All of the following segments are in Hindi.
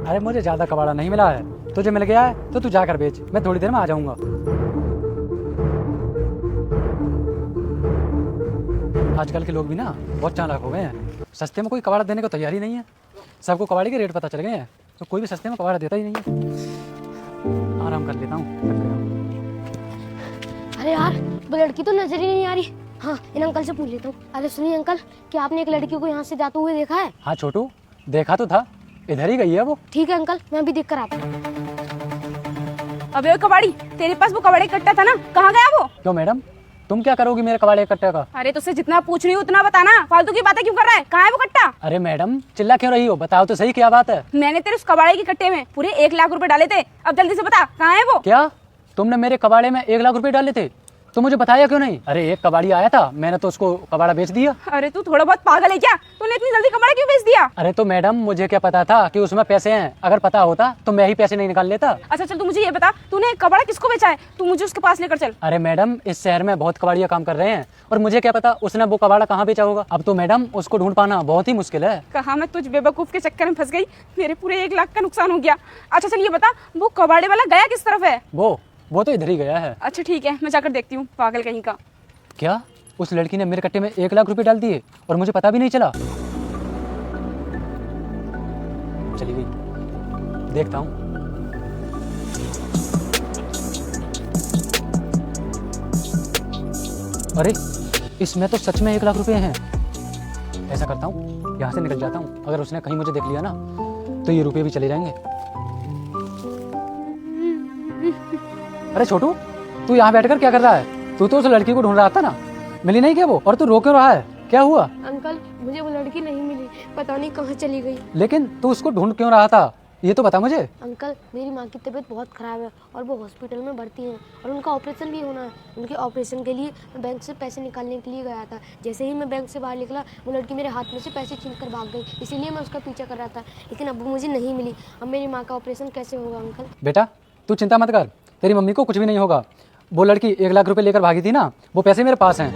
अरे मुझे ज्यादा कबाड़ा नहीं मिला है, तुझे मिल गया है तो तू जाकर बेच, मैं थोड़ी देर में आ जाऊंगा। आजकल के लोग भी ना बहुत चालाक हो गए हैं, सस्ते में कोई कबाड़ा देने को तैयार ही नहीं है। सबको कबाड़े के रेट पता चल गए हैं तो कोई भी सस्ते में कबाड़ा देता ही नहीं है। आराम कर लेता हूँ। अरे यार, वो लड़की तो नजर ही नहीं आ रही। हाँ, इन अंकल से पूछ लेता हूँ। अरे सुनिए अंकल, क्या आपने एक लड़की को यहाँ से जाते हुए देखा है? हाँ छोटू, देखा तो था, इधर ही गई है वो। ठीक है अंकल, मैं भी देख कर आता हूँ। अबे ओ कबाड़ी, तेरे पास वो कबाड़ी कट्टा था ना, कहाँ गया वो? क्यों मैडम, तुम क्या करोगी मेरे कबाड़े के कट्टे का? अरे तुझसे जितना पूछ रही हूँ उतना बताना, फालतू की बातें क्यों कर रहा है? कहाँ है वो कट्टा? अरे मैडम चिल्ला क्यों रही हो, बताओ तो सही क्या बात है। मैंने तेरे उस कबाड़े के कट्टे में पूरे 1 लाख रुपए डाले थे, अब जल्दी से बता कहाँ है वो? क्या तुमने मेरे कबाड़े में 1 लाख रुपए डाले थे? तो मुझे बताया क्यों नहीं? अरे एक कबाड़ी आया था, मैंने तो उसको कबाड़ा बेच दिया। अरे तू थोड़ा बहुत पागल है क्या? तूने इतनी जल्दी कबाड़ा क्यों बेच दिया? अरे तो मैडम मुझे क्या पता था कि उसमें पैसे हैं, अगर पता होता तो मैं ही पैसे नहीं निकाल लेता। अच्छा चल, तू मुझे ये बता, तूने कबाड़ा किसको बेचा है? तू मुझे उसके पास लेकर चल। अरे मैडम इस शहर में बहुत कबाड़िया काम कर रहे हैं और मुझे क्या पता उसने वो कबाड़ा कहाँ बेचा होगा। अब तो मैडम उसको ढूंढ पाना बहुत ही मुश्किल है। कहा मैं तुझ बेवकूफ के चक्कर में फंस गई, मेरे पूरे 1 लाख का नुकसान हो गया। अच्छा चल ये बता, वो कबाड़े वाला गया किस तरफ है? वो तो इधर ही गया है। अच्छा ठीक है, मैं जाकर देखती हूँ, पागल कहीं का। क्या उस लड़की ने मेरे कट्टे में 1 लाख रुपए डाल दिए और मुझे पता भी नहीं चला? चली गई, देखता हूँ। अरे इसमें तो सच में 1 लाख रुपए हैं। ऐसा करता हूँ, यहाँ से निकल जाता हूँ, अगर उसने कहीं मुझे देख लिया ना तो ये रुपए भी चले जाएंगे। अरे छोटू, तू यहाँ बैठकर क्या कर रहा है? तू तो उस लड़की को ढूंढ रहा था ना, मिली नहीं क्या वो? और तू रो क्यों रहा है, क्या हुआ? अंकल, मुझे वो लड़की नहीं मिली, पता नहीं कहाँ चली गई। लेकिन तू उसको ढूंढ क्यों रहा था, ये तो बता मुझे। अंकल, मेरी माँ की तबीयत बहुत ख़राब है और वो हॉस्पिटल में भर्ती हैं और उनका ऑपरेशन भी होना है। उनके ऑपरेशन के लिए मैं बैंक से पैसे निकालने के लिए गया था। जैसे ही मैं बैंक से बाहर निकला, वो लड़की मेरे हाथ में से पैसे छीन कर भाग गई, इसीलिए मैं उसका पीछा कर रहा था, लेकिन अब वो मुझे नहीं मिली। अब मेरी माँ का ऑपरेशन कैसे होगा अंकल? बेटा तू चिंता मत कर, तेरी मम्मी को कुछ भी नहीं होगा। वो लड़की 1 लाख रुपए लेकर भागी थी ना, वो पैसे मेरे पास हैं।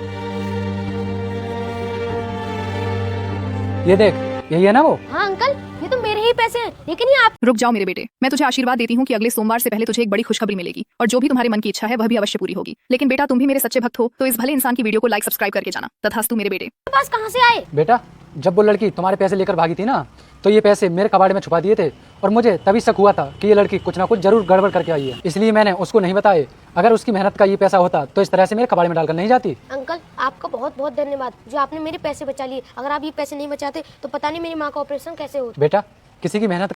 ये देख, यही है ना वो? हाँ अंकल, ये तो मेरे ही पैसे हैं, लेकिन ये आप। रुक जाओ मेरे बेटे, मैं तुझे आशीर्वाद देती हूँ कि अगले सोमवार से पहले तुझे एक बड़ी खुशखबरी मिलेगी और जो भी तुम्हारे मन की इच्छा है वह भी अवश्य पूरी होगी। लेकिन बेटा तुम भी मेरे सच्चे भक्त हो तो इस भले इंसान की वीडियो को लाइक सब्सक्राइब करके जाना। तथास्तु मेरे बेटे। मेरे पास कहाँ से आए? बेटा जब वो लड़की तुम्हारे पैसे लेकर भागी थी ना, तो ये पैसे मेरे कबाड़े में छुपा दिए थे और मुझे तभी शक हुआ था कि ये लड़की कुछ ना कुछ जरूर गड़बड़ करके आई है, इसलिए मैंने उसको नहीं बताए। अगर उसकी मेहनत का ये पैसा होता तो इस तरह से मेरे कबाड़े में डालकर नहीं जाती। अंकल, आपका बहुत बहुत धन्यवाद जो आपने मेरे पैसे बचा लिए। अगर आप ये पैसे नहीं बचाते तो पता नहीं मेरी माँ का ऑपरेशन कैसे होता। बेटा किसी की मेहनत